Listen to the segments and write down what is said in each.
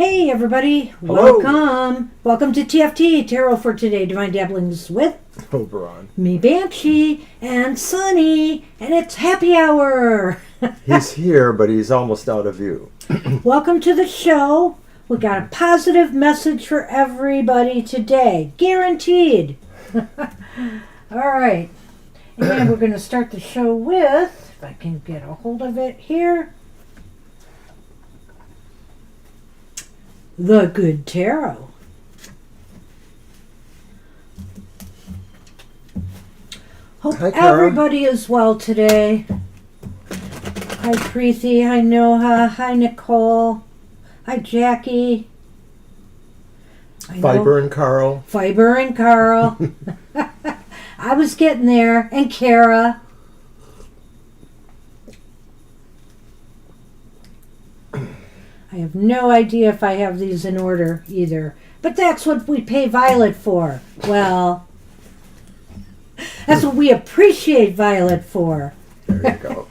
Hey everybody, Hello. Welcome to TFT, Tarot for Today, Divine Dabblings with Oberon. me, Banshee, and Sunny, and it's happy hour. He's here, but he's almost out of view. Welcome to the show. We got a positive message for everybody today, guaranteed. All right, and we're going to start the show with, if I can get a hold of it here, the Good Tarot. Hope Hi, Kara. everybody is well today. Hi, Preeti. Hi, Noha. Hi, Nicole. Hi, Jackie. Fiber and Carl. Fiber and Carl. I was getting there. And Kara. I have no idea if I have these in order either. But that's what we pay Violet for. Well, that's what we appreciate Violet for. There you go.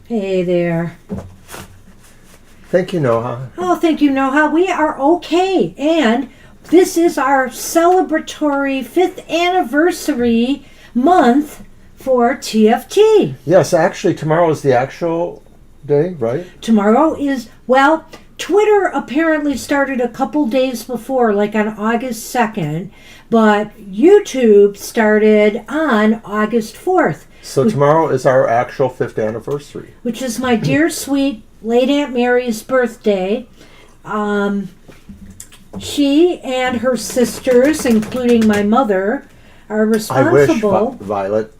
Hey there. Thank you, Noha. Oh, thank you, Noha. We are okay. And this is our celebratory 5th anniversary month for TFT. Yes, actually, tomorrow is the actual day, right? Tomorrow is, well, Twitter apparently started a couple days before, like on August 2nd, but YouTube started on August 4th. So tomorrow is our actual 5th anniversary. Which is my dear sweet late Aunt Mary's birthday. She and her sisters, including my mother, are responsible I wish, Violet.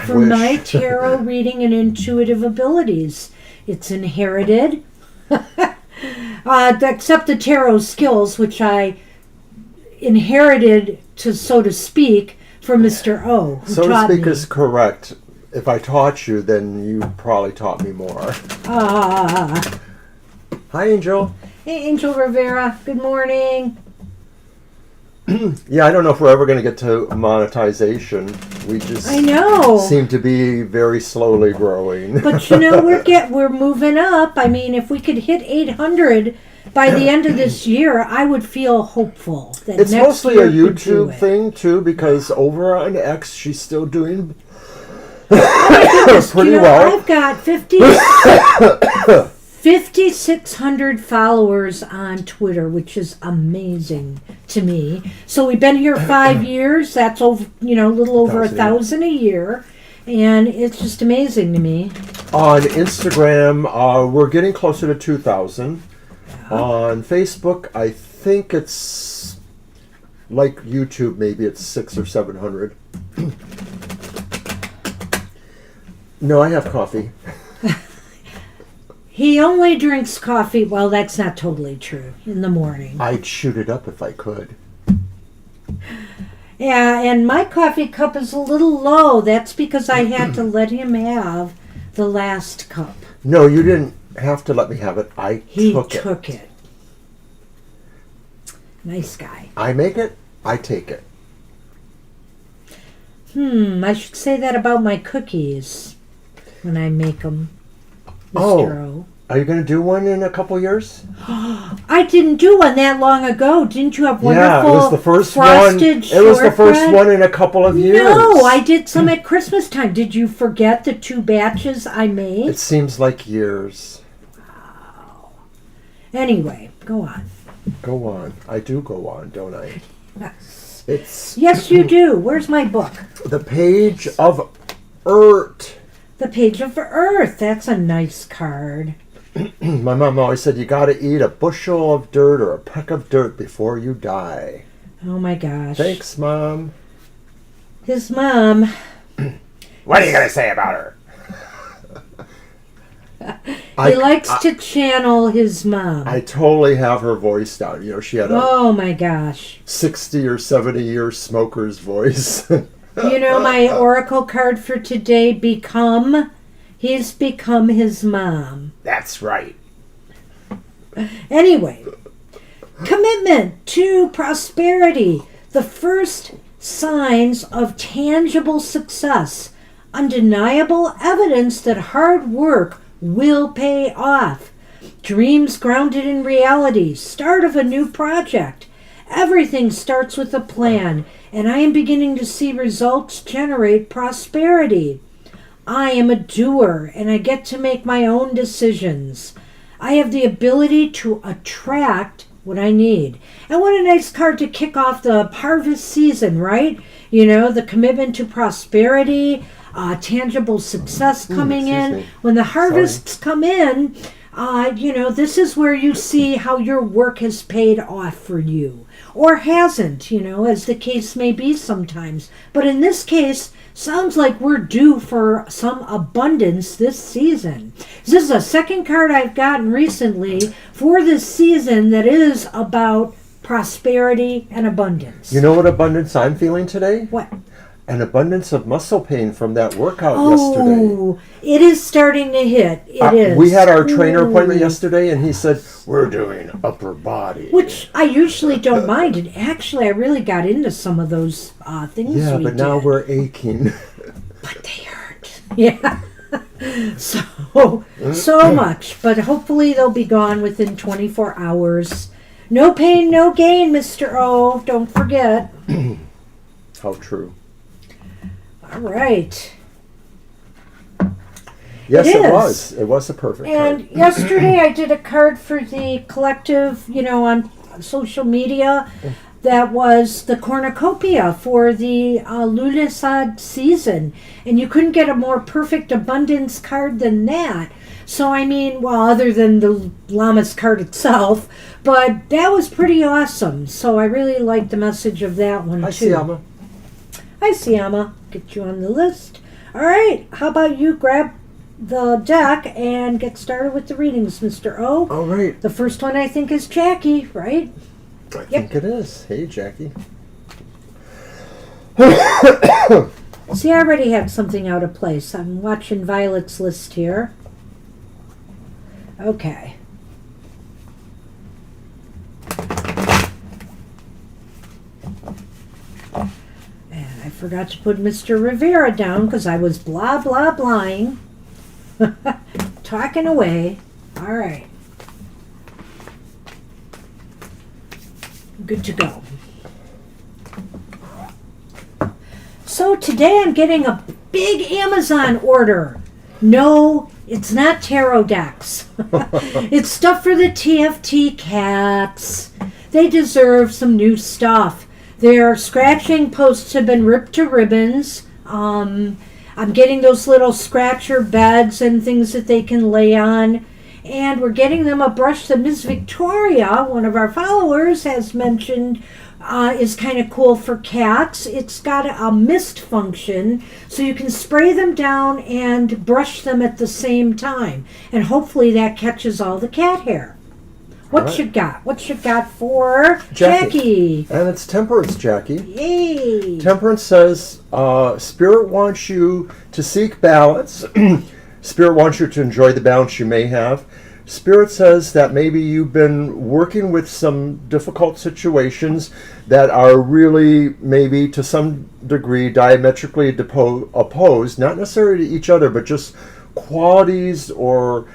for my tarot reading and intuitive abilities. It's inherited. Except the tarot skills, which I inherited, so to speak, from Mr. O. Who So to taught speak me. is correct. If I taught you, then you probably taught me more. Ah. Hi, Angel. Hey, Angel Rivera. Good morning. Yeah, I don't know if we're ever going to get to monetization. We just I know. seem to be very slowly growing. But you know, we're moving up. I mean, if we could hit 800 by the end of this year, I would feel hopeful that It's next mostly year a could do YouTube it. thing too, because over on X, she's still doing Goodness, pretty you know, well. I've got 5,600 followers on Twitter, which is amazing to me. So we've been here 5 years. That's over, a little over 1,000 a year, and it's just amazing to me. On Instagram, we're getting closer to 2,000. On Facebook, I think it's like YouTube. Maybe it's 600 or 700. No, I have coffee. He only drinks coffee. Well, that's not totally true. In the morning. I'd shoot it up if I could. Yeah, and my coffee cup is a little low. That's because I had to let him have the last cup. No, you didn't have to let me have it. He took took it. Nice guy. I make it, I take it. I should say that about my cookies when I make them, Mr. Oh. O. Are you going to do one in a couple years? I didn't do one that long ago. Didn't you have wonderful Yeah, it was the first one. frosted It was the first shortbread? one in a couple of years. No, I did some at Christmas time. Did you forget the 2 batches I made? It seems like years. Anyway, go on. Go on. I do go on, don't I? It's Yes, you do. Where's my book? the page of Earth. The Page of Earth. That's a nice card. My mom always said you got to eat a bushel of dirt or a peck of dirt before you die. Oh my gosh. Thanks, Mom. His mom. What are you going to say about her? He likes to channel his mom. I totally have her voice down. She had a Oh my gosh. 60 or 70-year smoker's voice. My oracle card for today, he's become his mom. That's right. Anyway, commitment to prosperity. The first signs of tangible success undeniable evidence that hard work will pay off. Dreams grounded in reality, start of a new project. Everything starts with a plan, and I am beginning to see results generate prosperity. I am a doer, and I get to make my own decisions. I have the ability to attract what I need. And what a nice card to kick off the harvest season, right? You know, the commitment to prosperity, tangible success coming in. When the harvests come in, this is where you see how your work has paid off for you. Or hasn't, as the case may be sometimes. But in this case, sounds like we're due for some abundance this season. This is the second card I've gotten recently for this season that is about prosperity and abundance. You know what abundance I'm feeling today? What? An abundance of muscle pain from that workout yesterday. Oh, it is starting to hit. It is. We had our trainer appointment yesterday, and he said, we're doing upper body. Which I usually don't mind. And actually, I really got into some of those things. Yeah, but now we're aching. But they hurt. Yeah. So much. But hopefully they'll be gone within 24 hours. No pain, no gain, Mr. O. Don't forget. How true. All right. Yes, it was. It was a perfect card. And yesterday I did a card for the collective, on social media. That was the cornucopia for the Lunisad season. And you couldn't get a more perfect abundance card than that. So, other than the Llamas card itself. But that was pretty awesome. So I really liked the message of that one, too. Hi, Siama. Get you on the list. All right. How about you grab the deck and get started with the readings, Mr. O? All right. The first one, I think, is Jackie, right? I think it is. Hey, Jackie. See, I already had something out of place. I'm watching Violet's list here. Okay. And I forgot to put Mr. Rivera down because I was blah, blah, blahing. Talking away. All right. Good to go. So today I'm getting a big Amazon order. No, it's not tarot decks. It's stuff for the TFT cats. They deserve some new stuff. Their scratching posts have been ripped to ribbons. I'm getting those little scratcher beds and things that they can lay on. And we're getting them a brush that Miss Victoria, one of our followers, has mentioned is kind of cool for cats. It's got a mist function, so you can spray them down and brush them at the same time. And hopefully that catches all the cat hair. What you got? What you got for Jackie? And it's Temperance, Jackie. Yay! Temperance says, Spirit wants you to seek balance. Spirit wants you to enjoy the balance you may have. Spirit says that maybe you've been working with some difficult situations that are really maybe to some degree diametrically opposed, not necessarily to each other, but just qualities or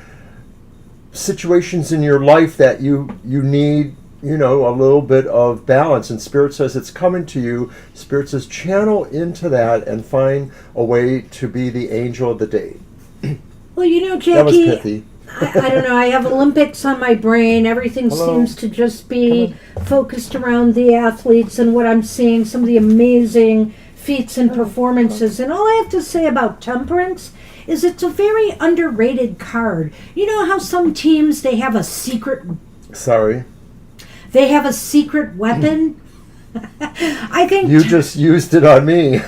situations in your life that you need, a little bit of balance. And Spirit says it's coming to you. Spirit says channel into that and find a way to be the angel of the day. Well, Jackie, that was pithy. I don't know. I have Olympics on my brain. Everything seems to just be focused around the athletes and what I'm seeing, some of the amazing feats and performances. And all I have to say about Temperance is it's a very underrated card. You know how some teams, they have a secret... Sorry. They have a secret weapon? I think... You just used it on me.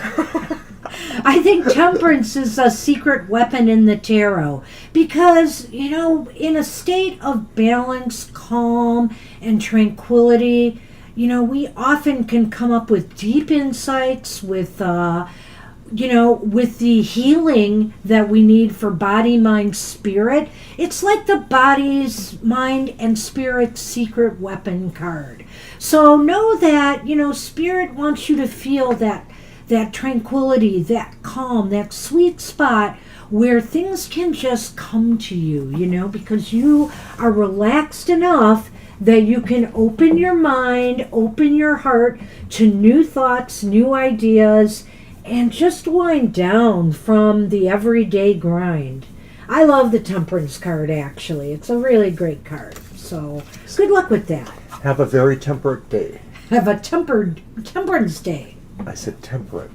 I think Temperance is a secret weapon in the tarot because, in a state of balance, calm, and tranquility, we often can come up with deep insights with, with the healing that we need for body, mind, spirit. It's like the body's, mind, and spirit's secret weapon card. So know that, Spirit wants you to feel that that tranquility, that calm, that sweet spot where things can just come to you, because you are relaxed enough that you can open your mind, open your heart to new thoughts, new ideas, and just wind down from the everyday grind. I love the Temperance card, actually. It's a really great card. So good luck with that. Have a very temperate day. Have a Temperance Day. I said temperate,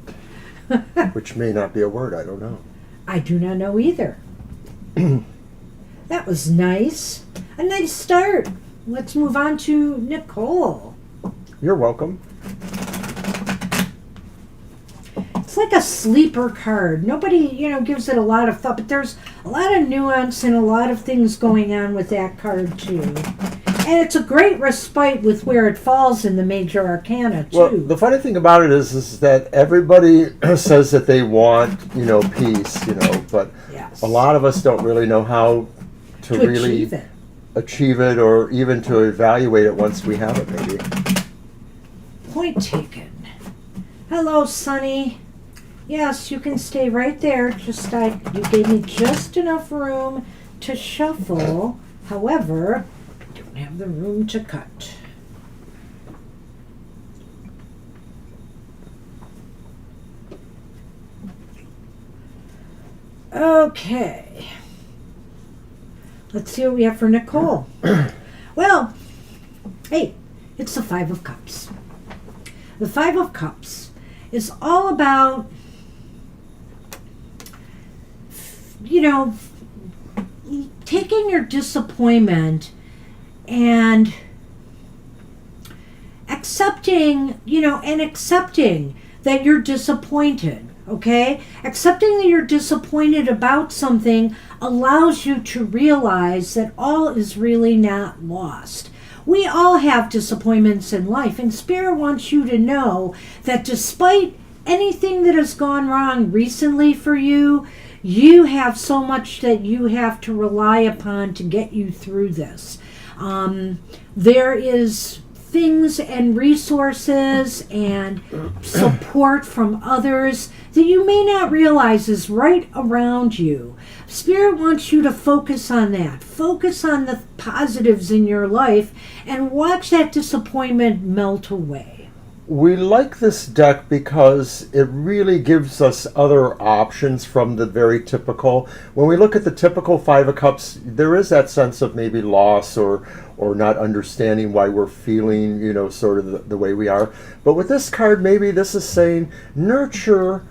which may not be a word. I don't know. I do not know either. That was nice. A nice start. Let's move on to Nicole. You're welcome. It's like a sleeper card. Nobody, gives it a lot of thought, but there's a lot of nuance and a lot of things going on with that card too. And it's a great respite with where it falls in the major arcana too. Well, the funny thing about it is that everybody says that they want, peace, but Yes. a lot of us don't really know how to really achieve it or even to evaluate it once we have it, maybe. Point taken. Hello, Sunny. Yes, you can stay right there. You gave me just enough room to shuffle. However, I don't have the room to cut. Okay. Let's see what we have for Nicole. Well, hey, it's the Five of Cups. The Five of Cups is all about, taking your disappointment and accepting that you're disappointed, okay? Accepting that you're disappointed about something allows you to realize that all is really not lost. We all have disappointments in life, and Spirit wants you to know that despite anything that has gone wrong recently for you, you have so much that you have to rely upon to get you through this. There is things and resources and support from others that you may not realize is right around you. Spirit wants you to focus on that. Focus on the positives in your life and watch that disappointment melt away. We like this deck because it really gives us other options from the very typical. When we look at the typical Five of Cups, there is that sense of maybe loss or not understanding why we're feeling, sort of the way we are. But with this card, maybe this is saying nurture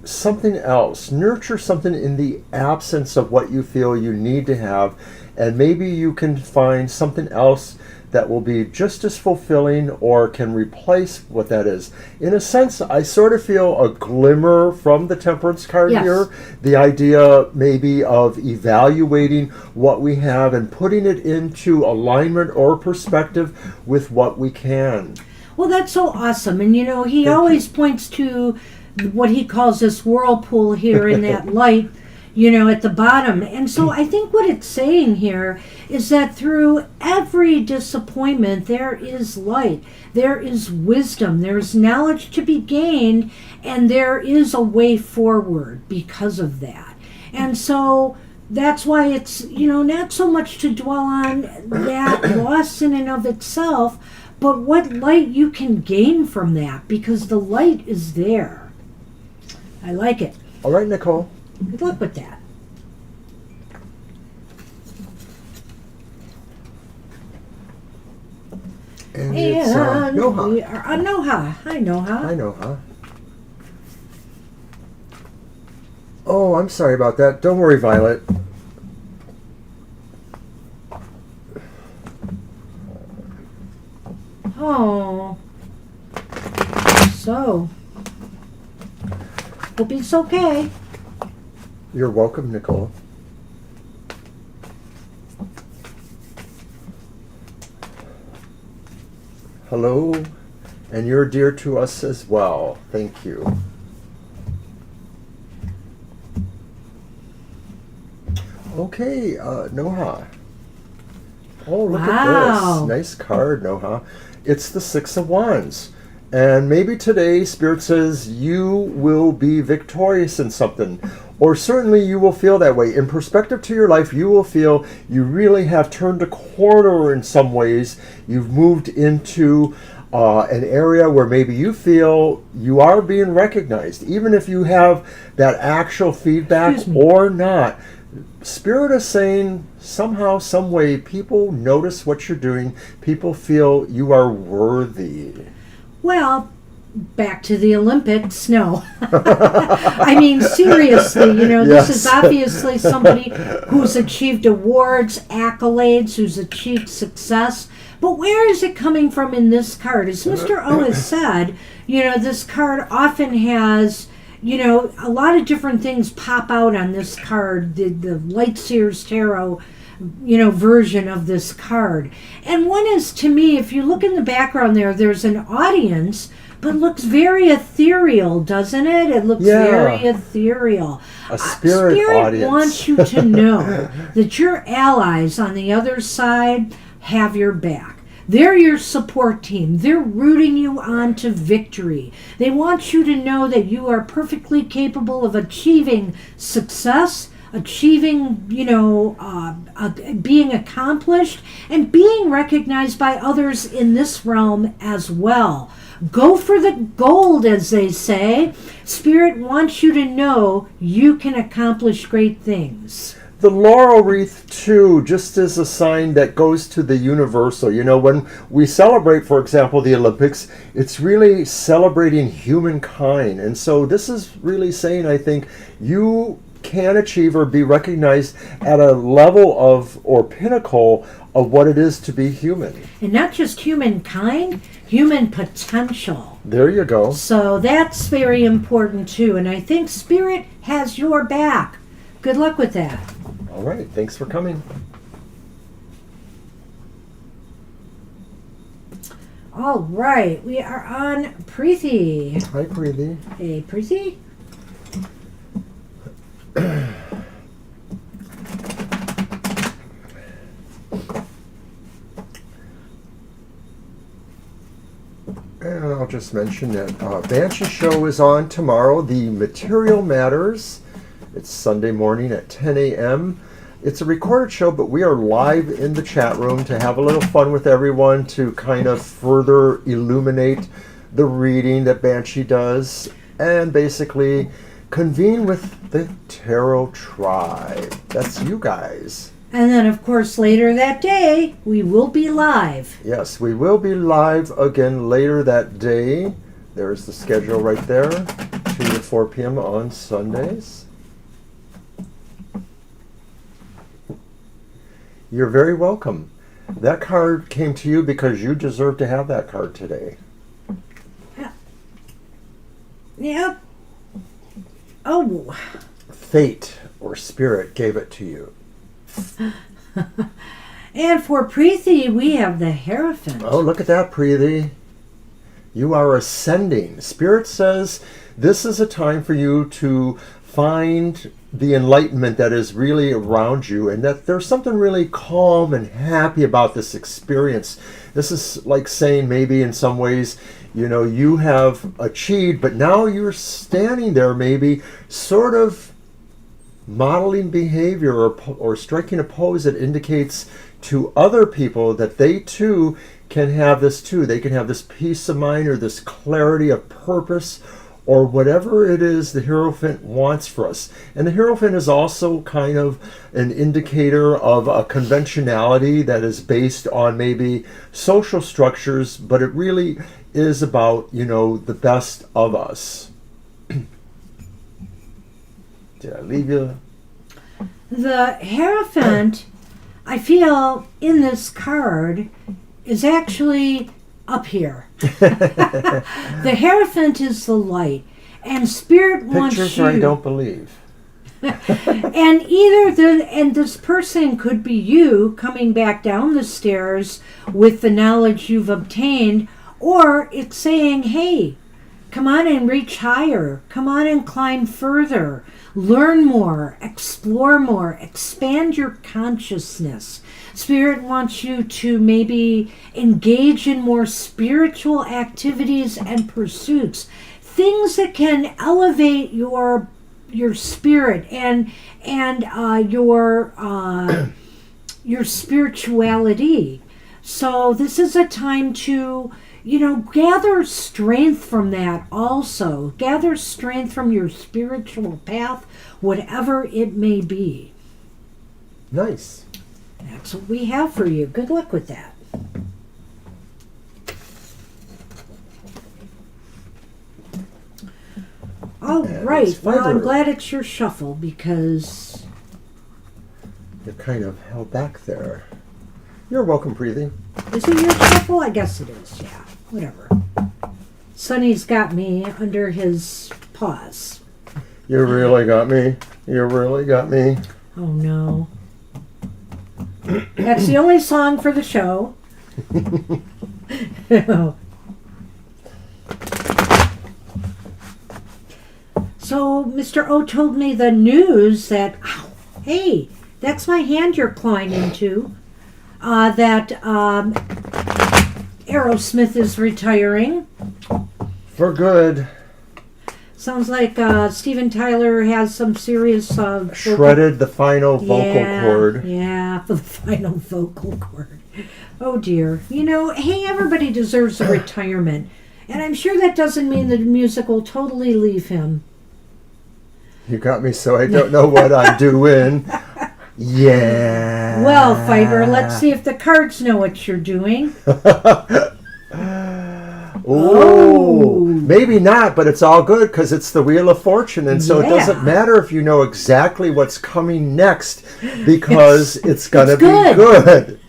something else. Nurture something in the absence of what you feel you need to have. And maybe you can find something else that will be just as fulfilling or can replace what that is. In a sense, I sort of feel a glimmer from the Temperance card here. The idea maybe of evaluating what we have and putting it into alignment or perspective with what we can. Well, that's so awesome. And he always points to what he calls this whirlpool here in that light, at the bottom. And so I think what it's saying here is that through every disappointment, there is light, there is wisdom, there's knowledge to be gained, and there is a way forward because of that. And so that's why it's, not so much to dwell on that loss in and of itself, but what light you can gain from that, because the light is there. I like it. All right, Nicole. Good luck with that. And it's Noha. We are on Noha. Hi, Noha. Hi, Noha. Oh, I'm sorry about that. Don't worry, Violet. Oh. So. Hope it's okay. You're welcome, Nicole. Hello, and you're dear to us as well. Thank you. Okay, Noha. Oh, look at this. Nice card, Noha. It's the Six of Wands. And maybe today, Spirit says you will be victorious in something. Or certainly you will feel that way. In perspective to your life, you will feel you really have turned a corner in some ways. You've moved into an area where maybe you feel you are being recognized. Even if you have that actual feedback or not. Spirit is saying somehow, some way, people notice what you're doing. People feel you are worthy. Well, back to the Olympics, no. I mean, seriously, Yes. This is obviously somebody who's achieved awards, accolades, who's achieved success. But where is it coming from in this card? As Mr. O has said, this card often has, a lot of different things pop out on this card, the Lightseer's Tarot version of this card. And one is, to me, if you look in the background there's an audience, but looks very ethereal, doesn't it? It looks very ethereal. A spirit audience. Wants you to know that your allies on the other side have your back. They're your support team. They're rooting you on to victory. They want you to know that you are perfectly capable of achieving success, achieving, being accomplished, and being recognized by others in this realm as well. Go for the gold, as they say. Spirit wants you to know you can accomplish great things. The laurel wreath, too, just as a sign that goes to the universal. When we celebrate, for example, the Olympics, it's really celebrating humankind. And so this is really saying, I think, you can achieve or be recognized at a level of, or pinnacle of what it is to be human. And not just humankind, human potential. There you go. So that's very important, too. And I think Spirit has your back. Good luck with that. All right. Thanks for coming. All right. We are on Preeti. Hi, Preeti. Hey, Preeti. And I'll just mention that Banshee Show is on tomorrow. The Material Matters. It's Sunday morning at 10 a.m. It's a recorded show, but we are live in the chat room to have a little fun with everyone, to kind of further illuminate the reading that Banshee does, and basically convene with the Tarot Tribe. That's you guys. And then, of course, later that day, we will be live. Yes, we will be live again later that day. There's the schedule right there, 2 to 4 p.m. on Sundays. You're very welcome. That card came to you because you deserve to have that card today. Yep. Oh. Fate or spirit gave it to you. And for Preeti, we have the Hierophant. Oh, look at that, Preeti. You are ascending. Spirit says this is a time for you to find the enlightenment that is really around you, and that there's something really calm and happy about this experience. This is like saying, maybe in some ways, you have achieved, but now you're standing there, maybe sort of modeling behavior or striking a pose that indicates to other people that they too can have this too. They can have this peace of mind or this clarity of purpose, or whatever it is the Hierophant wants for us. And the Hierophant is also kind of an indicator of a conventionality that is based on maybe social structures, but it really is about, the best of us. Did I leave you? The Hierophant, I feel, in this card, is actually up here. The Hierophant is the light, and Spirit wants you. Pictures I don't believe. And this person could be you coming back down the stairs with the knowledge you've obtained, or it's saying, hey, come on and reach higher. Come on and climb further. Learn more, explore more, expand your consciousness. Spirit wants you to maybe engage in more spiritual activities and pursuits, things that can elevate your spirit and your spirituality. So this is a time to, gather strength from that also. Gather strength from your spiritual path, whatever it may be. Nice. That's what we have for you. Good luck with that. All right. Well, I'm glad it's your shuffle because you're kind of held back there. You're welcome, Preeti. Is it your shuffle? I guess it is. Yeah. Whatever. Sonny's got me under his paws. You really got me. You really got me. Oh no. That's the only song for the show. So Mr. O told me the news that, hey, that's my hand you're clawing into, that Aerosmith is retiring. For good. Sounds like Steven Tyler has some serious... shredded the final vocal cord. Yeah, the final vocal cord. Oh dear. Hey, everybody deserves a retirement. And I'm sure that doesn't mean the music will totally leave him. You got me so I don't know what I'm doing. Yeah. Well, Fiber, let's see if the cards know what you're doing. Oh, maybe not, but it's all good because it's the Wheel of Fortune, and so it doesn't matter if you know exactly what's coming next because it's going to be good.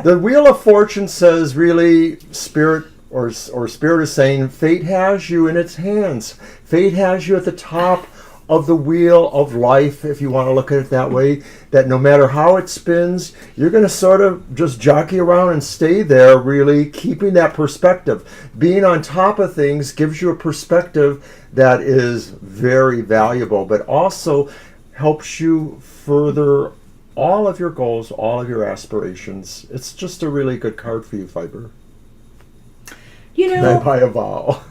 The Wheel of Fortune says really Spirit or Spirit is saying fate has you in its hands. Fate has you at the top of the wheel of life, if you want to look at it that way, that no matter how it spins, you're going to sort of just jockey around and stay there, really keeping that perspective. Being on top of things gives you a perspective that is very valuable, but also helps you further all of your goals, all of your aspirations. It's just a really good card for you, Fiber. I buy a vowel.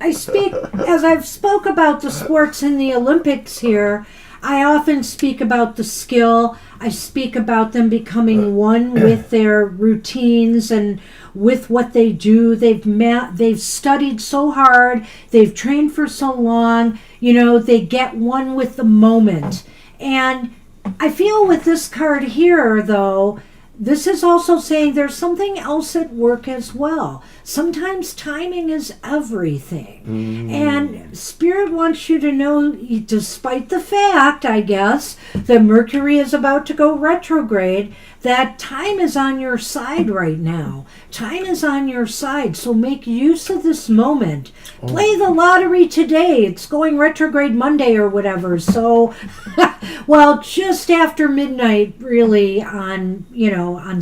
As I've spoke about the sports in the Olympics here, I often speak about the skill. I speak about them becoming one with their routines and with what they do. They've studied so hard. They've trained for so long. They get one with the moment. And I feel with this card here, though, this is also saying there's something else at work as well. Sometimes timing is everything. And Spirit wants you to know, despite the fact, I guess, that Mercury is about to go retrograde, that time is on your side right now. Time is on your side, so make use of this moment. Play the lottery today. It's going retrograde Monday or whatever. So, well, just after midnight, really, on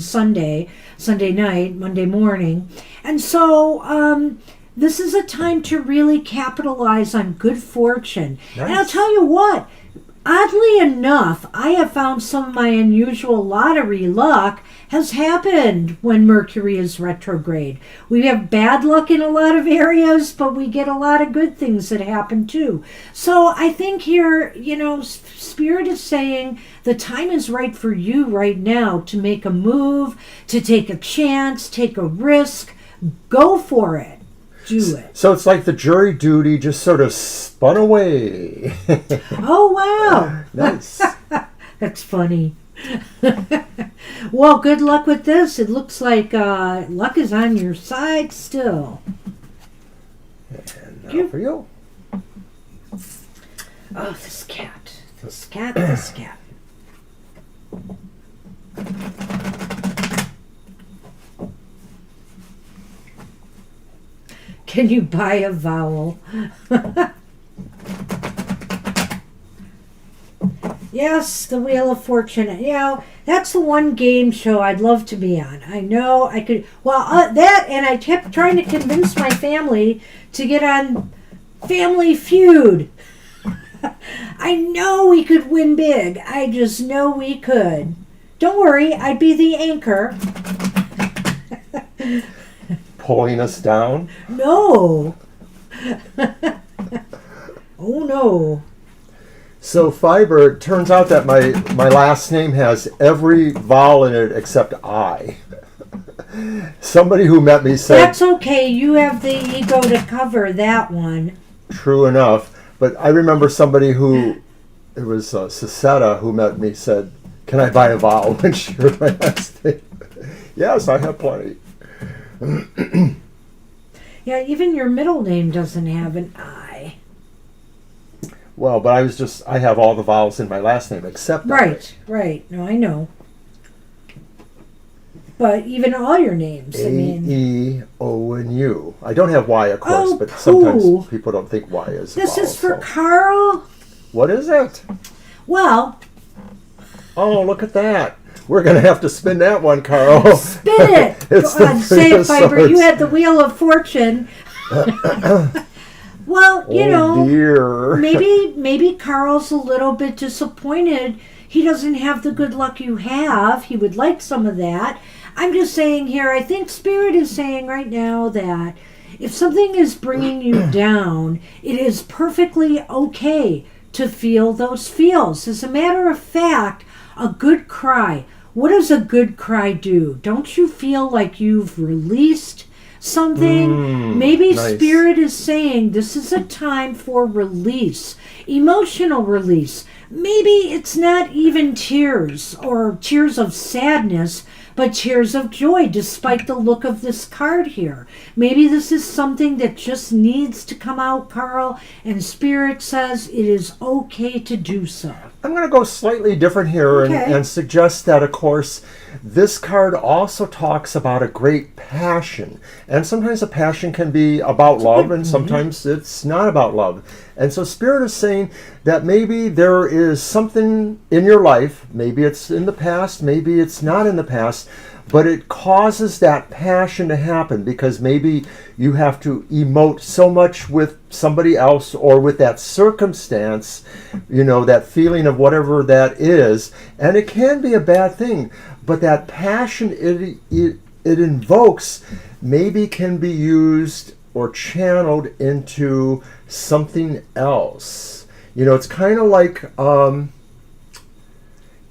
Sunday night, Monday morning. And so this is a time to really capitalize on good fortune. Nice. And I'll tell you what, oddly enough, I have found some of my unusual lottery luck has happened when Mercury is retrograde. We have bad luck in a lot of areas, but we get a lot of good things that happen too. So I think here, Spirit is saying the time is right for you right now to make a move, to take a chance, take a risk, go for it. Do it. So it's like the jury duty just sort of spun away. Oh, wow. Nice. That's funny. Well, good luck with this. It looks like luck is on your side still. And now for you. Oh, this cat. This cat. Can you buy a vowel? Yes, the Wheel of Fortune. That's the one game show I'd love to be on. I know I could. Well, that, and I kept trying to convince my family to get on Family Feud. I know we could win big. I just know we could. Don't worry, I'd be the anchor. Pulling us down? No. Oh, no. So, Fiber, it turns out that my last name has every vowel in it except I. Somebody who met me said... That's okay. You have the ego to cover that one. True enough. But I remember somebody who, it was Sasetta, who met me, said, can I buy a vowel when she heard my last name? Yes, I have plenty. Yeah, even your middle name doesn't have an I. Well, but I have all the vowels in my last name except Right, right. No, I know. But even all your names, A, I mean... E, O, and U. I don't have Y, of course, Oh, but pooh. sometimes people don't think Y is a This vowel. is for So. Carl? What is it? Well... Oh, look at that. We're going to have to spin that one, Carl. Spin it! It's Go the on, say it, Three of Fiber. You Swords. had the Wheel of Fortune. Well, you know, Dear. maybe Carl's a little bit disappointed. He doesn't have the good luck you have. He would like some of that. I'm just saying here, I think Spirit is saying right now that if something is bringing you down, it is perfectly okay to feel those feels. As a matter of fact, a good cry. What does a good cry do? Don't you feel like you've released something? Maybe nice. Spirit is saying this is a time for release, emotional release. Maybe it's not even tears or tears of sadness, but tears of joy, despite the look of this card here. Maybe this is something that just needs to come out, Carl, and Spirit says it is okay to do so. I'm going to go slightly different here Okay. and suggest that, of course, this card also talks about a great passion. And sometimes a passion can be about love, and sometimes it's not about love. And so Spirit is saying that maybe there is something in your life, maybe it's in the past, maybe it's not in the past, but it causes that passion to happen because maybe you have to emote so much with somebody else or with that circumstance, you know, that feeling of whatever that is. And it can be a bad thing, but that passion it invokes maybe can be used or channeled into something else. You know, it's kind of like,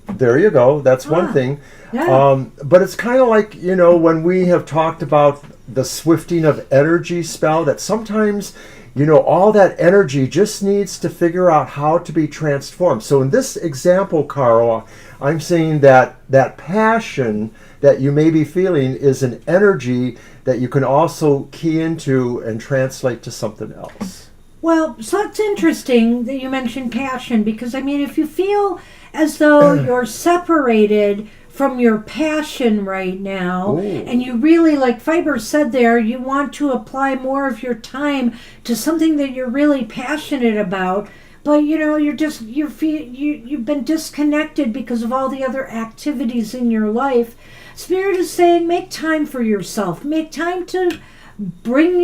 there you go, that's one thing. Yeah. But it's kind of like, you know, when we have talked about the swifting of energy spell, that sometimes, you know, all that energy just needs to figure out how to be transformed. So in this example, Carl, I'm saying that that passion that you may be feeling is an energy that you can also key into and translate to something else. Well, so it's interesting that you mentioned passion because, I mean, if you feel as though you're separated from your passion right now, and you really, like Fiber said there, you want to apply more of your time to something that you're really passionate about, but you know you've been disconnected because of all the other activities in your life. Spirit is saying, make time for yourself. Make time to bring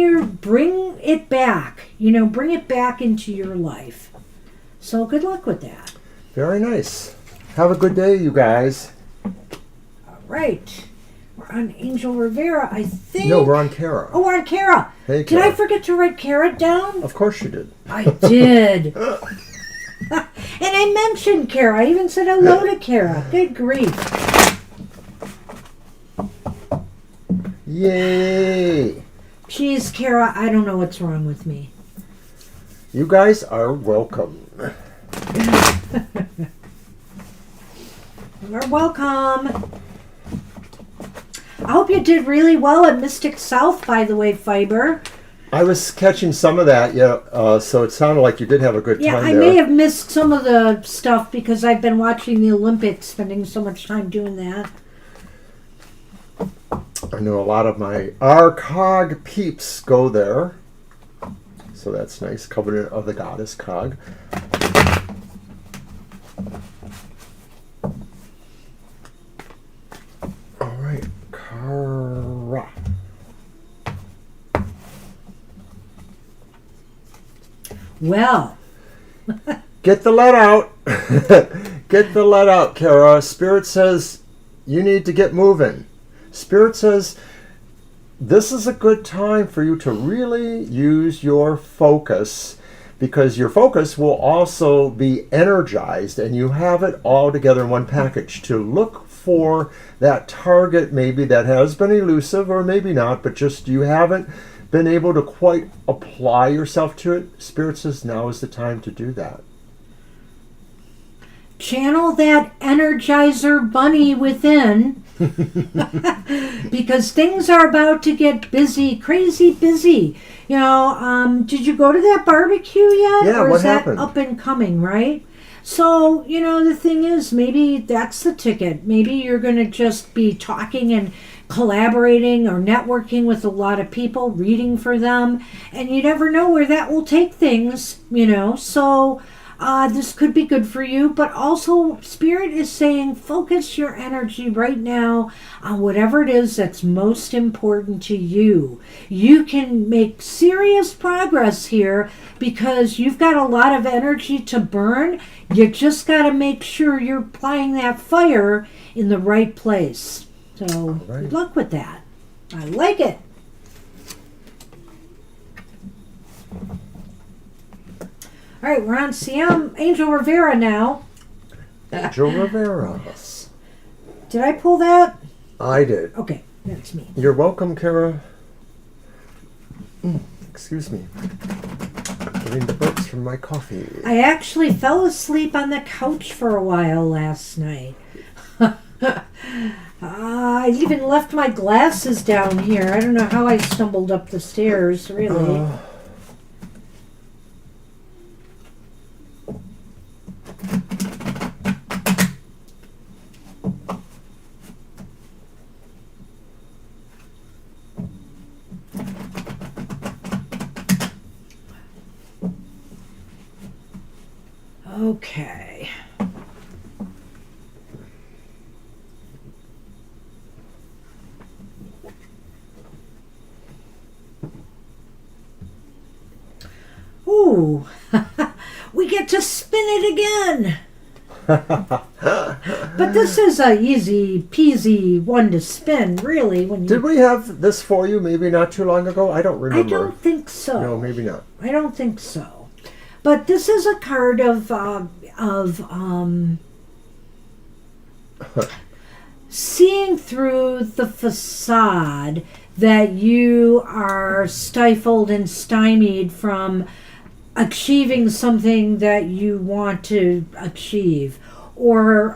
it back. You know, bring it back into your life. So good luck with that. Very nice. Have a good day, you guys. Right. We're on Angel Rivera, I think. No, we're on Kara. Oh, we're on Kara. Hey, Did I Kara. forget to write Kara down? Of course you did. I did. And I mentioned Kara. I even said hello to Kara. Good grief. Yay! Jeez, Kara, I don't know what's wrong with me. You guys are welcome. You're welcome. I hope you did really well at Mystic South, by the way, Fiber. I was catching some of that, yeah. So it sounded like you did have a good Yeah, time I there. may have missed some of the stuff because I've been watching the Olympics, spending so much time doing that. I know a lot of my Arcog peeps go there. So that's nice. Covenant of the Goddess Cog. All right, Kara. Well, Get the lead out. Get the lead out, Kara. Spirit says you need to get moving. Spirit says this is a good time for you to really use your focus, because your focus will also be energized and you have it all together in one package to look for that target maybe that has been elusive or maybe not, but just you haven't been able to quite apply yourself to it. Spirit says now is the time to do that. Channel that Energizer bunny within because things are about to get busy, crazy busy. You know, did you go to that barbecue yet? Yeah, or what is that happened? up and coming, right? So, you know, the thing is, maybe that's the ticket. Maybe you're going to just be talking and collaborating or networking with a lot of people, reading for them, and you never know where that will take things, you know. So, this could be good for you, but also Spirit is saying focus your energy right now on whatever it is that's most important to you. You can make serious progress here because you've got a lot of energy to burn. You just got to make sure you're applying that fire in the right place. So good luck with that. I like it. All right, we're on CM Angel Rivera now. Angel Rivera. Yes. Did I pull that? I did. Okay, that's me. You're welcome, Kara. Excuse me. Getting the burps from my coffee. I actually fell asleep on the couch for a while last night. I even left my glasses down here. I don't know how I stumbled up the stairs, really. Okay. Ooh, we get to spin it again. But this is a easy peasy one to spin, really. When you... Did we have this for you maybe not too long ago? I don't remember. I don't think so. No, maybe not. I don't think so. But this is a card of seeing through the facade that you are stifled and stymied from achieving something that you want to achieve, or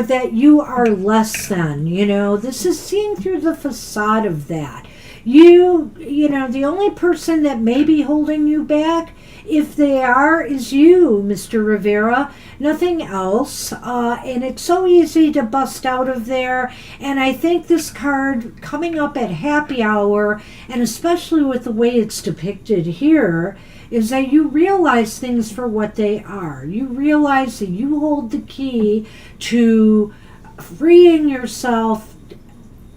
that you are less than, you know. This is seeing through the facade of that. You know, the only person that may be holding you back, if they are, is you, Mr. Rivera. Nothing else. And it's so easy to bust out of there. And I think this card coming up at happy hour, and especially with the way it's depicted here, is that you realize things for what they are. You realize that you hold the key to freeing yourself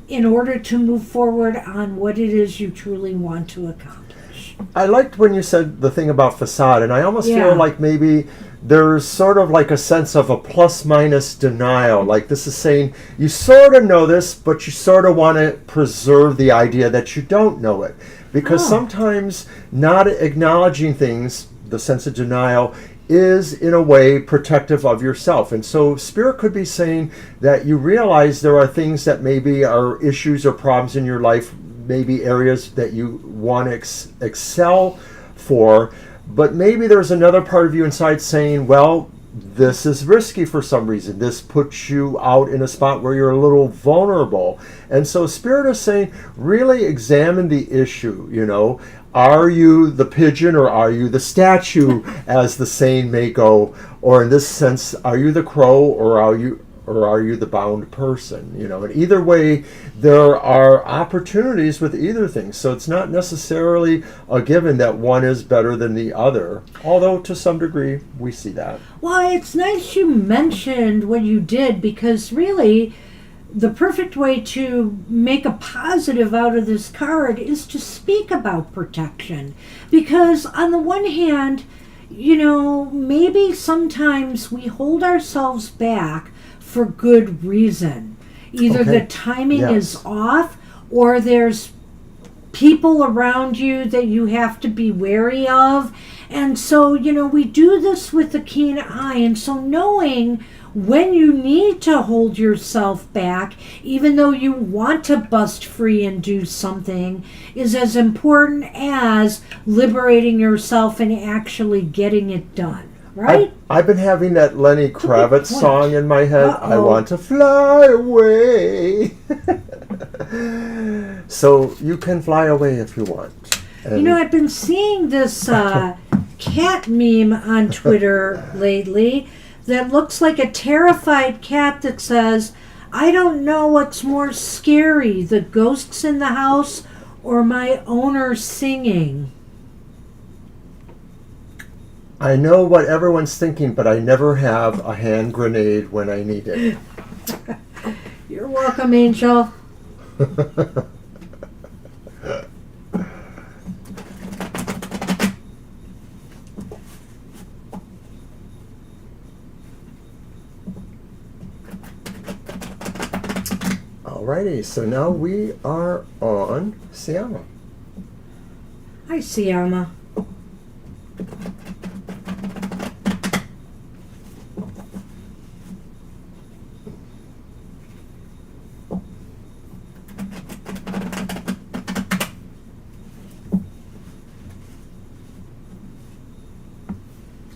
in order to move forward on what it is you truly want to accomplish. I liked when you said the thing about facade, and I almost Yeah. feel like maybe there's sort of like a sense of a plus minus denial. Like this is saying you sort of know this, but you sort of want to preserve the idea that you don't know it. Because sometimes not acknowledging things, the sense of denial, is in a way protective of yourself. And so Spirit could be saying that you realize there are things that maybe are issues or problems in your life, maybe areas that you want to excel for, but maybe there's another part of you inside saying, well, this is risky for some reason. This puts you out in a spot where you're a little vulnerable. And so Spirit is saying, really examine the issue, you know. Are you the pigeon or are you the statue, as the saying may go? Or in this sense, are you the crow or are you the bound person? You know, and either way, there are opportunities with either thing. So it's not necessarily a given that one is better than the other, although to some degree we see that. Well, it's nice you mentioned what you did, because really the perfect way to make a positive out of this card is to speak about protection. Because on the one hand, you know, maybe sometimes we hold ourselves back for good reason. Either Okay. the timing Yes. is off, or there's people around you that you have to be wary of. And so, we do this with a keen eye. And so knowing when you need to hold yourself back, even though you want to bust free and do something, is as important as liberating yourself and actually getting it done. Right? I've been having that Lenny Kravitz point. song in my head. I Uh-oh. want to fly away. So you can fly away if you want. And I've been seeing this cat meme on Twitter lately that looks like a terrified cat that says, I don't know what's more scary, the ghosts in the house or my owner singing. I know what everyone's thinking, but I never have a hand grenade when I need it. You're welcome, Angel. Alrighty, so now we are on Siama. Hi, Siama.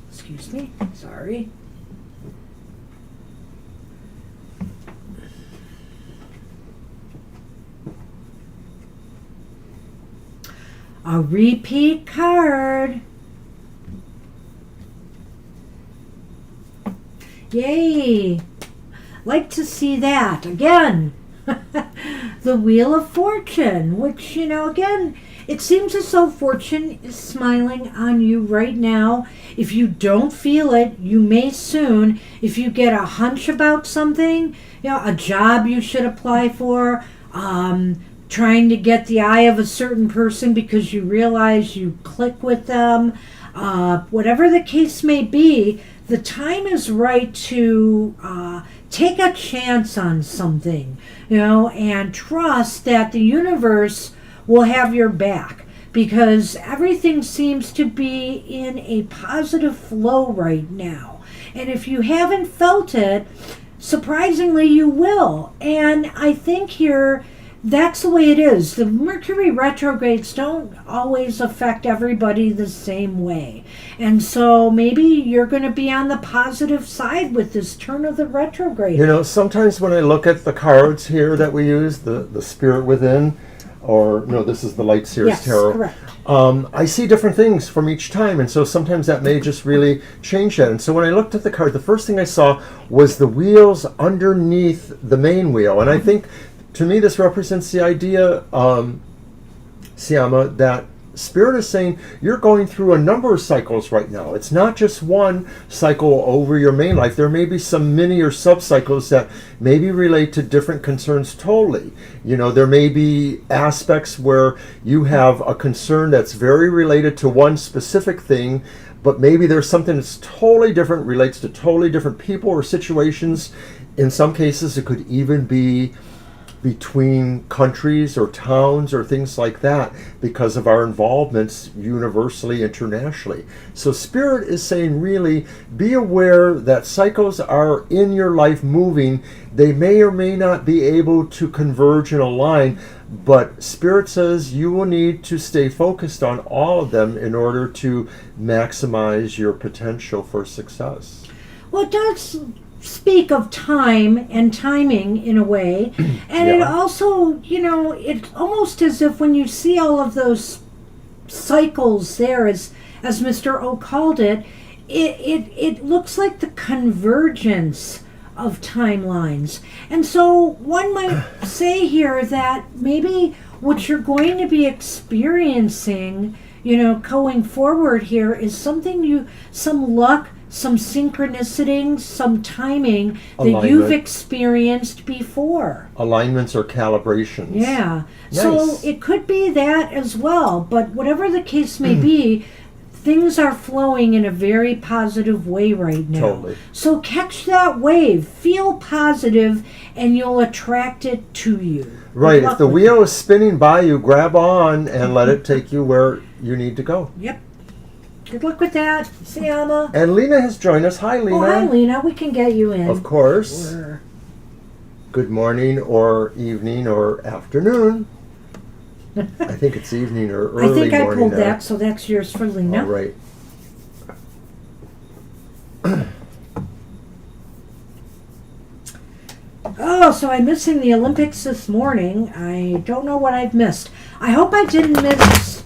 Excuse me. Sorry. A repeat card. Yay! Like to see that again. The Wheel of Fortune, which, again, it seems as though fortune is smiling on you right now. If you don't feel it, you may soon. If you get a hunch about something, a job you should apply for, trying to get the eye of a certain person because you realize you click with them, whatever the case may be, the time is right to take a chance on something, and trust that the universe will have your back, because everything seems to be in a positive flow right now. And if you haven't felt it, surprisingly you will. And I think here, that's the way it is. The Mercury retrogrades don't always affect everybody the same way. And so maybe you're going to be on the positive side with this turn of the retrograde. Sometimes when I look at the cards here that we use, the Spirit Within, or no, this is the Light Seers Yes, Tarot. correct. I see different things from each time, and so sometimes that may just really change that. And so when I looked at the card, the first thing I saw was the wheels underneath the main wheel. And I think, to me, this represents the idea, Siama, that Spirit is saying you're going through a number of cycles right now. It's not just one cycle over your main life. There may be some mini or sub-cycles that maybe relate to different concerns totally. There may be aspects where you have a concern that's very related to one specific thing, but maybe there's something that's totally different, relates to totally different people or situations. In some cases, it could even be between countries or towns or things like that because of our involvements universally, internationally. So Spirit is saying, really, be aware that cycles are in your life moving. They may or may not be able to converge and align, but Spirit says you will need to stay focused on all of them in order to maximize your potential for success. Well, it does speak of time and timing in a way, and it also, it's almost as if when you see all of those cycles there, as Mr. O called it, it looks like the convergence of timelines. And so one might say here that maybe what you're going to be experiencing, going forward here, is some luck, some synchronicity, some timing that you've experienced before. Alignments or calibrations. Yeah. Nice. So it could be that as well. But whatever the case may be, things are flowing in a very positive way right now. Totally. So catch that wave, feel positive, and you'll attract it to you. Right. If the wheel is spinning by you, grab on and let it take you where you need to go. Yep. Good luck with that. See Alma. And Lena has joined us. Hi, Lena. Oh, hi, Lena. We can get you in. Of course. Sure. Good morning or evening or afternoon. I think it's evening or early morning. I think I pulled now. that, so that's yours for Lena. All right. Oh, so I'm missing the Olympics this morning. I don't know what I've missed. I hope I didn't miss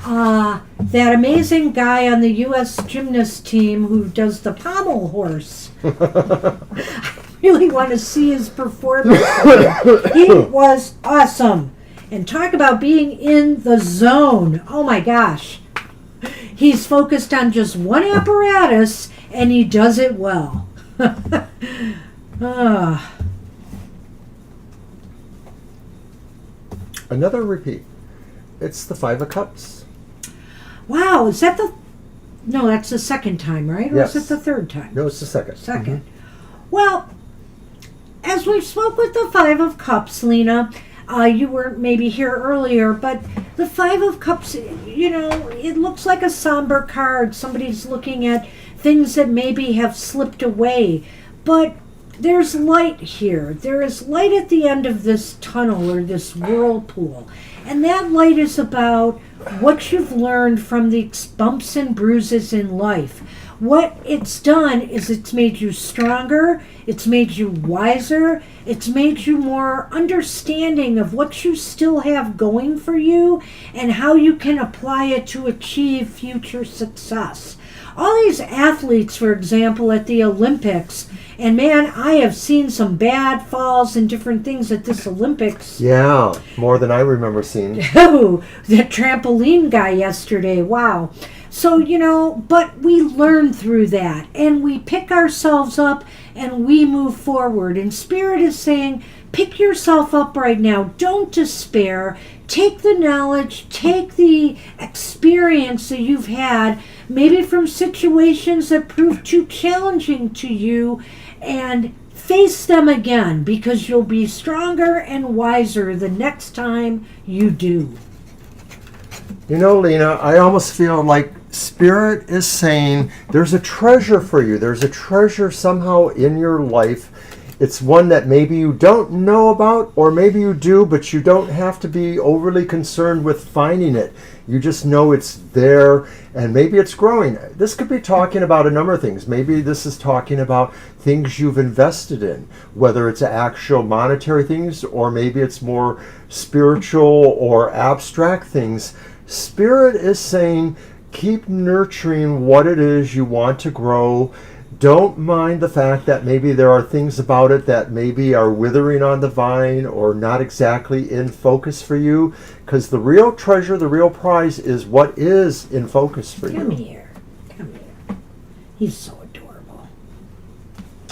that amazing guy on the U.S. gymnast team who does the pommel horse. I really want to see his performance. He was awesome. And talk about being in the zone. Oh my gosh. He's focused on just one apparatus and he does it well. Another repeat. It's the Five of Cups. Wow, is that the... No, that's the second time, right? Or Yes. is it the third time? No, it's the second. Second. Well, as we spoke with the Five of Cups, Lena, you weren't maybe here earlier, but the Five of Cups, you know, it looks like a somber card. Somebody's looking at things that maybe have slipped away. But there's light here. There is light at the end of this tunnel or this whirlpool. And that light is about what you've learned from the bumps and bruises in life. What it's done is it's made you stronger, it's made you wiser, it's made you more understanding of what you still have going for you and how you can apply it to achieve future success. All these athletes, for example, at the Olympics, and man, I have seen some bad falls and different things at this Olympics. Yeah, more than I remember seeing. Oh, the trampoline guy yesterday, wow. So, you know, but we learn through that and we pick ourselves up and we move forward. And Spirit is saying, pick yourself up right now. Don't despair. Take the knowledge, take the experience that you've had, maybe from situations that proved too challenging to you, and face them again because you'll be stronger and wiser the next time you do. You know, Lena, I almost feel like Spirit is saying there's a treasure for you. There's a treasure somehow in your life. It's one that maybe you don't know about, or maybe you do, but you don't have to be overly concerned with finding it. You just know it's there, and maybe it's growing. This could be talking about a number of things. Maybe this is talking about things you've invested in, whether it's actual monetary things, or maybe it's more spiritual or abstract things. Spirit is saying, keep nurturing what it is you want to grow. Don't mind the fact that maybe there are things about it that maybe are withering on the vine or not exactly in focus for you, because the real treasure, the real prize is what is in focus for you. Come here. Come here. He's so adorable.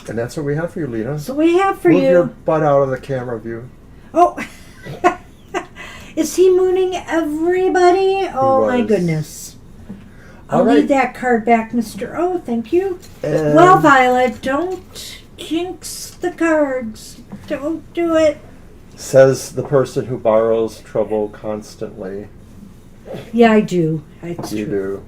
And that's what we have for you, Lena. So we have for Move you... your butt out of the camera view. Oh, is he mooning everybody? Oh my goodness. I'll All right. need that card back, Mr. Oh, thank you. And Well, Violet, don't jinx the cards. Don't do it. says the person who borrows trouble constantly. Yeah, I do. It's You true.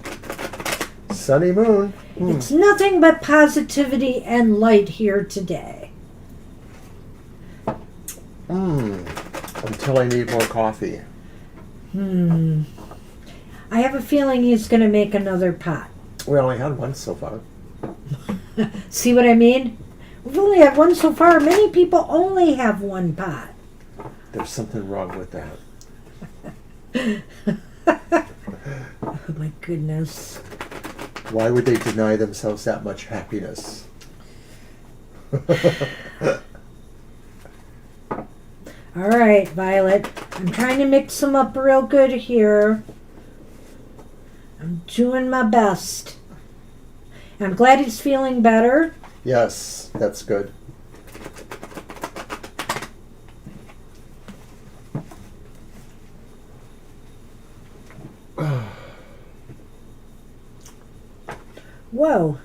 do. Sunny moon. It's nothing but positivity and light here today. Until I need more coffee. I have a feeling he's going to make another pot. We only had one so far. See what I mean? We've only had one so far. Many people only have one pot. There's something wrong with that. Oh my goodness. Why would they deny themselves that much happiness? All right, Violet. I'm trying to mix them up real good here. I'm doing my best. I'm glad he's feeling better. Yes, that's good. Whoa.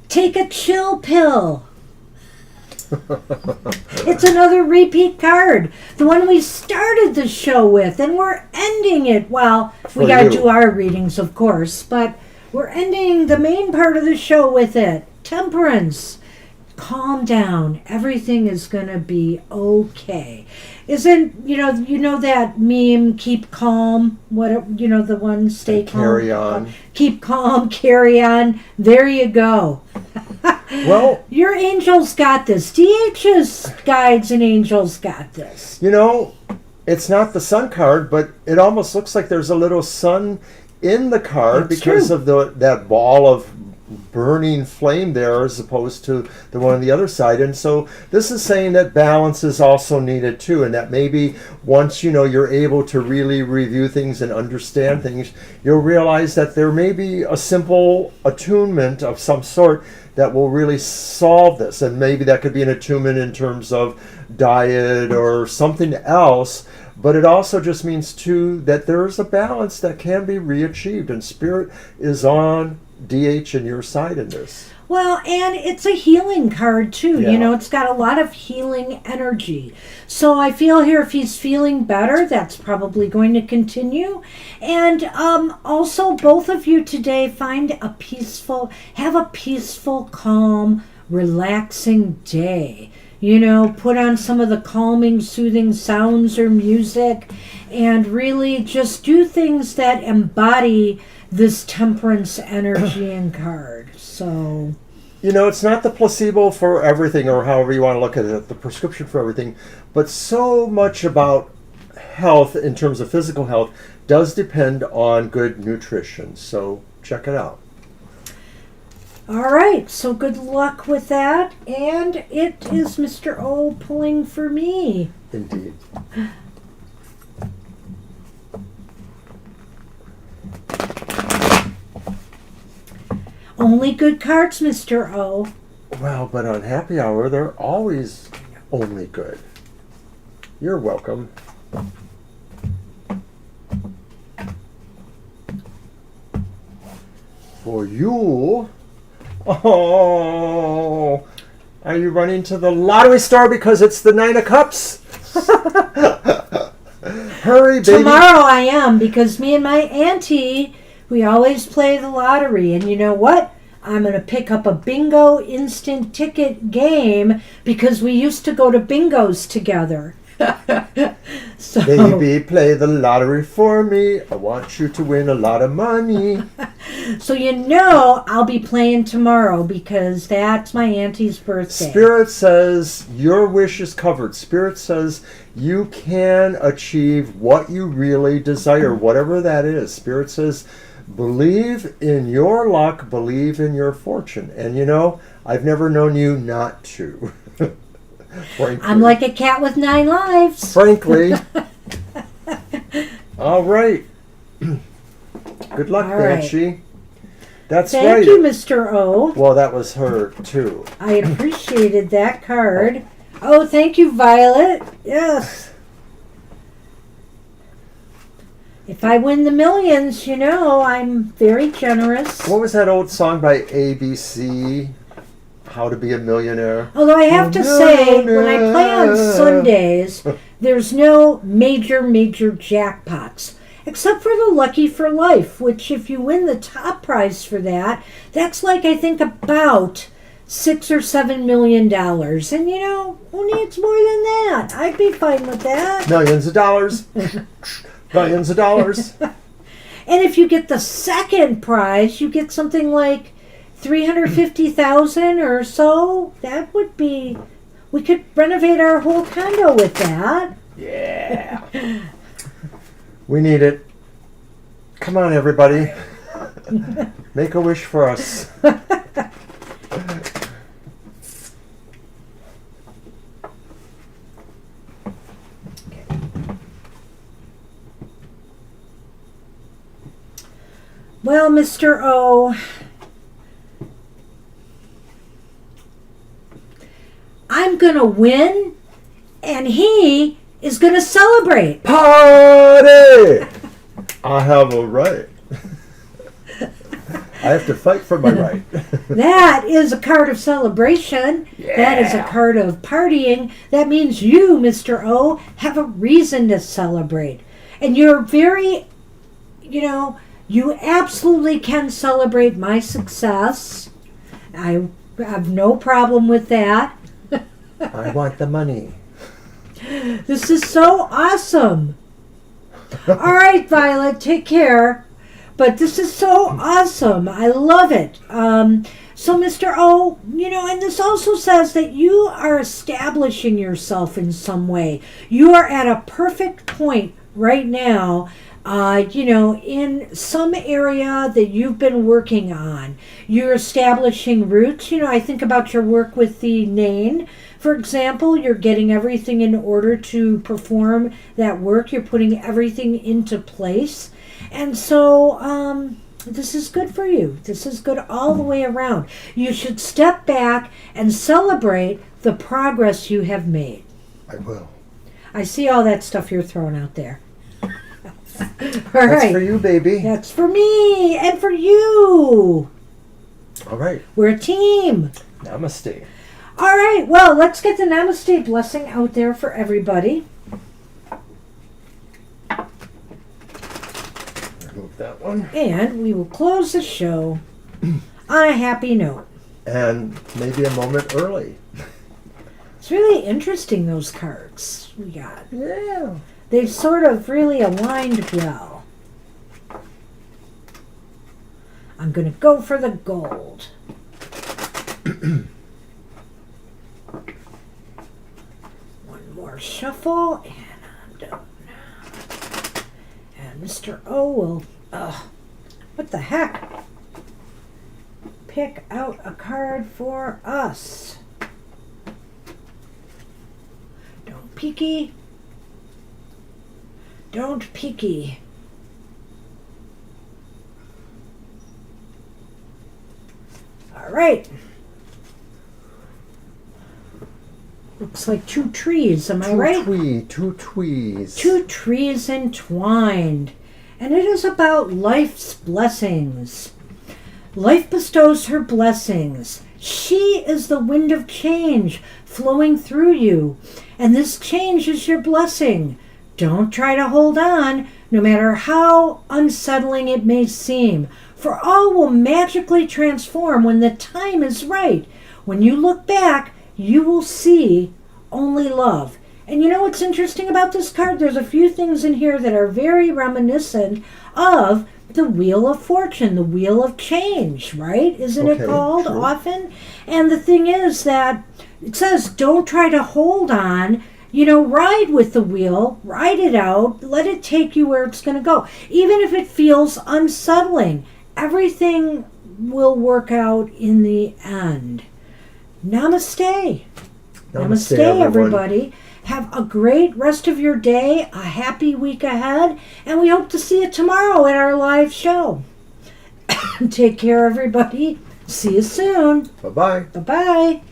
Take a chill pill. It's another repeat card. The one we started the show with, and we're ending it. Well, we got to do our readings, of course, but we're ending the main part of the show with it. Temperance. Calm down. Everything is going to be okay. Isn't, you know that meme, keep calm? What, the one, stay calm. Carry on. Keep calm, carry on. There you go. Well, your angels got this. DH's guides and angels got this. It's not the sun card, but it almost looks like there's a little sun in the card. That's because true. Of that ball of burning flame there as opposed to the one on the other side. And so this is saying that balance is also needed too, and that maybe once you're able to really review things and understand things, you'll realize that there may be a simple attunement of some sort that will really solve this. And maybe that could be an attunement in terms of diet or something else. But it also just means too that there is a balance that can be reachieved, and Spirit is on DH and your side in this. Well, and it's a healing card too. Yeah. It's got a lot of healing energy. So I feel here if he's feeling better, that's probably going to continue. And also both of you today have a peaceful, calm, relaxing day. Put on some of the calming, soothing sounds or music, and really just do things that embody this temperance energy and card. So, it's not the placebo for everything, or however you want to look at it, the prescription for everything, but so much about health in terms of physical health does depend on good nutrition. So check it out. All right, so good luck with that. And it is Mr. O pulling for me. Indeed. Only good cards, Mr. O. Well, but on Happy Hour, they're always only good. You're welcome. For you... Oh, are you running to the lottery store because it's the 9 of Cups? Hurry, baby. Tomorrow I am, because me and my auntie, we always play the lottery. And you know what? I'm going to pick up a bingo instant ticket game because we used to go to bingos together. So, baby, play the lottery for me. I want you to win a lot of money. So I'll be playing tomorrow because that's my auntie's birthday. Spirit says your wish is covered. Spirit says you can achieve what you really desire, whatever that is. Spirit says believe in your luck, believe in your fortune. And I've never known you not to. Frankly. I'm like a cat with 9 lives. Frankly. All right. Good luck, Banshee. That's right. Thank you, Mr. O. Well, that was her, too. I appreciated that card. Oh, thank you, Violet. Yes. If I win the millions, I'm very generous. What was that old song by ABC? How to Be a Millionaire? Although I have to say, when I play on Sundays, there's no major jackpots. Except for the Lucky for Life, which if you win the top prize for that, that's like, I think, about $6 or $7 million. And who needs more than that? I'd be fine with that. Millions of dollars. Billions of dollars. And if you get the second prize, you get something like $350,000 or so. That would be, we could renovate our whole condo with that. Yeah. We need it. Come on, everybody. Make a wish for us. Well, Mr. O, I'm going to win, and he is going to celebrate. Party! I have a right. I have to fight for my right. That is a card of celebration. Yeah. That is a card of partying. That means you, Mr. O, have a reason to celebrate. And you're very, you absolutely can celebrate my success. I have no problem with that. I want the money. This is so awesome. All right, Violet, take care. But this is so awesome. I love it. So, Mr. O, and this also says that you are establishing yourself in some way. You are at a perfect point right now, in some area that you've been working on. You're establishing roots. I think about your work with the Nain. For example, you're getting everything in order to perform that work. You're putting everything into place. And so this is good for you. This is good all the way around. You should step back and celebrate the progress you have made. I will. I see all that stuff you're throwing out there. All That's right. for you, baby. That's for me and for you. All right. We're a team. Namaste. All right. Well, let's get the Namaste blessing out there for everybody. Remove that one. And we will close the show on a happy note. And maybe a moment early. It's really interesting, those cards we got. Yeah. They've sort of really aligned well. I'm going to go for the gold. One more shuffle, and I'm done. And Mr. O will, what the heck? Pick out a card for us. Don't peeky. Don't peeky. All right. Looks like two trees, am I right? Two trees. Two trees entwined. And it is about life's blessings. Life bestows her blessings. She is the wind of change flowing through you. And this change is your blessing. Don't try to hold on, no matter how unsettling it may seem. For all will magically transform when the time is right. When you look back, you will see only love. And you know what's interesting about this card? There's a few things in here that are very reminiscent of the Wheel of Fortune, the Wheel of Change, right? Isn't it called true. often? And the thing is that it says don't try to hold on. Ride with the wheel, ride it out, let it take you where it's going to go. Even if it feels unsettling, everything will work out in the end. Namaste. Namaste, everybody. Have a great rest of your day, a happy week ahead, and we hope to see you tomorrow at our live show. Take care, everybody. See you soon. Bye-bye. Bye-bye.